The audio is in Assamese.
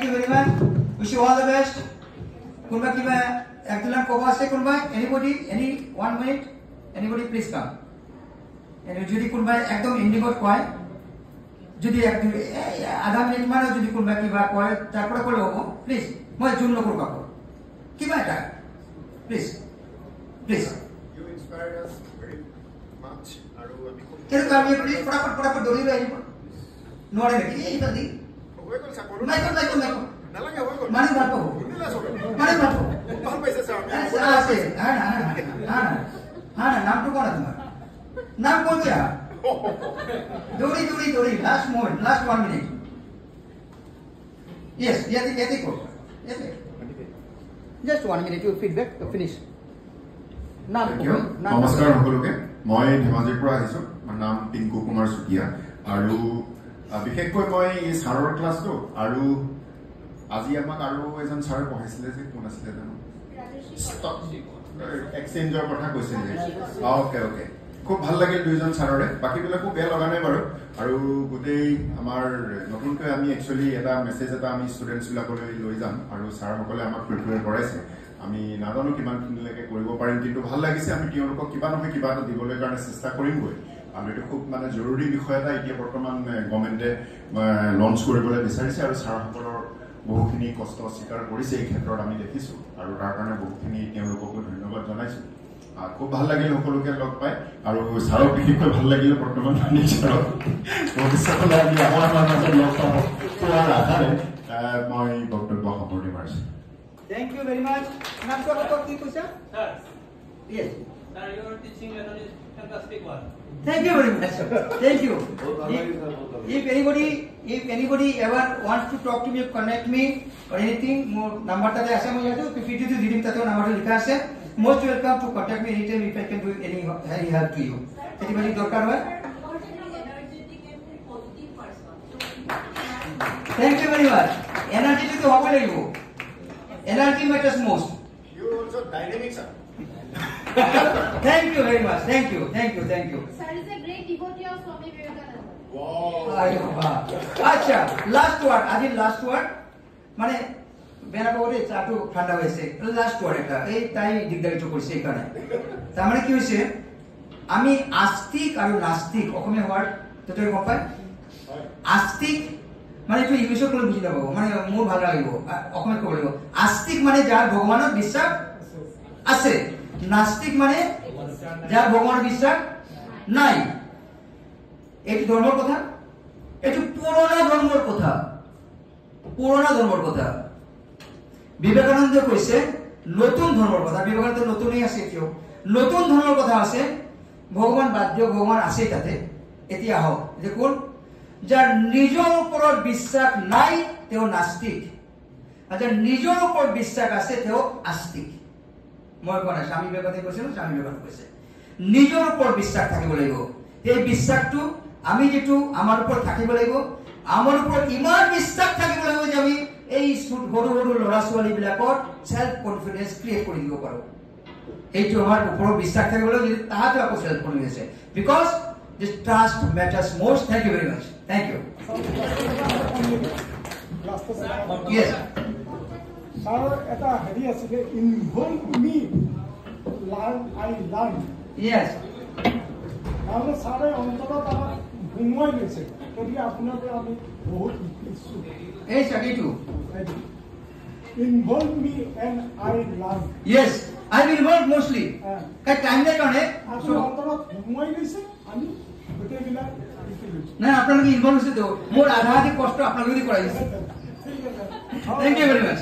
you very much. Wish you all the best. Kunba kiba ekdilan koba ase kunba? Anybody? Any 1 minute? Anybody please come. And jodi kunba ekdom indigot koy. Jodi ekdom adha minute mane jodi kunba kiba koy tarpore kole hobo. Please. Moi jun lokur kako. Kiba eta? Please. Please. You inspired us very much. Kero kami please pura dori rahi po. Nore ki ei bandi. Naik. Mari bato. Mari bato. हाँ नाम तो कौन है तुम्हारा? नाम कौन क्या? दोरी last moment, last 1 minute. Yes, यति को. Just 1 minute, you feedback to finish. नाम को. नमस्कार সকলোকে মই ধেমাজিৰ পৰা আহিছো মোৰ নাম টিংকু কুমাৰ সুকিয়া আৰু বিশেষকৈ মই এই সাৰৰ ক্লাছটো আৰু আজি আমাক আৰু এজন সাৰ পঢ়াইছিলে যে কোন আছিল জানো এক্সচেঞ্জৰ কথা কৈছিল যে ওকে খুব ভাল লাগিল দুইজন সাৰৰে বাকিবিলাকো বেয়া লগা নাই বাৰু আৰু গোটেই আমাৰ নতুনকৈ আমি একচুয়ালি এটা মেছেজ এটা আমি ষ্টুডেন্টছ বিলাকলৈ লৈ যাম আৰু সাৰসকলে আমাক প্ৰিপেয়াৰ কৰাইছে আমি নাজানো কিমান খিনিলৈকে কৰিব পাৰিম কিন্তু ভাল লাগিছে আমি তেওঁলোকক কিবা নহয় কিবা এটা দিবলৈ কাৰণে চেষ্টা কৰিমগৈ আৰু এটা খুব মানে জৰুৰী বিষয় এটা এতিয়া বৰ্তমান গভৰ্ণমেণ্টে লঞ্চ কৰিবলৈ বিচাৰিছে আৰু সাৰসকলৰ বহুখিনি কষ্ট স্বীকাৰ কৰিছে এই ক্ষেত্ৰত আমি দেখিছো আৰু তাৰ কাৰণে বহুখিনি তেওঁলোককো ধন্যবাদ জনাইছো খুব ভাল লাগিল সকলোকে লগ পাই আৰু সাৰক বিশেষকৈ ভাল লাগিল বৰ্তমান নিজৰ ভৱিষ্যতলৈ আমি আমাৰ মাজত লগ পাব পোৱাৰ আশাৰে মই বক্তব্য সামৰণি মাৰিছো Thank you very much. Naam ko bato ki kucha? Sir. Yes. Sir, your teaching method is fantastic one. Thank you very much. Thank you. If anybody ever wants to talk to me, connect me or anything, more number ta ase moi jatu PPT to didim ta number ta likha ase. Most welcome to contact me anytime if I can do any help to you. Anybody dorkar hoy? Thank you very much. Energy to hobo lagibo. Energy matters most. You also dynamic, sir. Thank you very much. Thank you. Sir is a great devotee of Swami Vivekananda. Wow. Acha, last word. Adil last word. Mane bena kore chatu thanda hoyse. Last word eta. Ei tai digdagito korse ekane. Tar mane ki hoyse? Ami astik aru nastik okhome word totoy kompai. Astik মানে তো ইংলিশত কলে বুঝি নাপাব মানে মোৰ ভাল লাগিব অসমত ক'ব লাগিব আস্তিক মানে যাৰ ভগৱানত বিশ্বাস আছে নাস্তিক মানে যাৰ ভগৱানত বিশ্বাস নাই এটি ধর্মের কথা এটি পুরোনো ধর্মের কথা বিবেকানন্দ কইছে নতুন ধর্মের কথা বিবেকানন্দ নতুনই আছে কিয় নতুন ধর্মের কথা আছে ভগৱান বাদ্য ভগৱান আছে তাতে এতিয়া আহক দেখুন যার নিজের উপর বিশ্বাস নাই তেও নাস্তিক আর যার নিজের উপর বিশ্বাস আছে তেও আস্তিক মই কোন স্বামী বিবেকানন্দ কৈছিল স্বামী বিবেকানন্দ কৈছে নিজের উপর বিশ্বাস থাকিব লাগিব এই বিশ্বাসটো আমি যেটো আমার উপর থাকিব লাগিব আমার উপর ইমান বিশ্বাস থাকিব লাগিব যে আমি এই সৰু লৰা ছোৱালী বিলাকৰ সেলফ কনফিডেন্স ক্ৰিয়েট কৰি দিব পাৰো এইটো আমার উপর বিশ্বাস থাকিব লাগিব যে তাহাতে আকৌ self confidence because this trust matters most. Thank you very much. Thank you. Yes. Sir, eta heri asile involve me. I learn. Yes. Now, sir, ontota tama ghumoi লৈছে. Kodi apnar pe ami bahut ichu. Hey, Shagitu. Involve me and I learn. Yes, I will involve mostly. Kai time নাই কারণে so ontota ghumoi লৈছে আমি গোটেইবিলাক না আপনারা ইনভলভ হইছে তো মোর আধা আধি কষ্ট আপনাদের করাই দিছে থ্যাংক ইউ ভেরি মাচ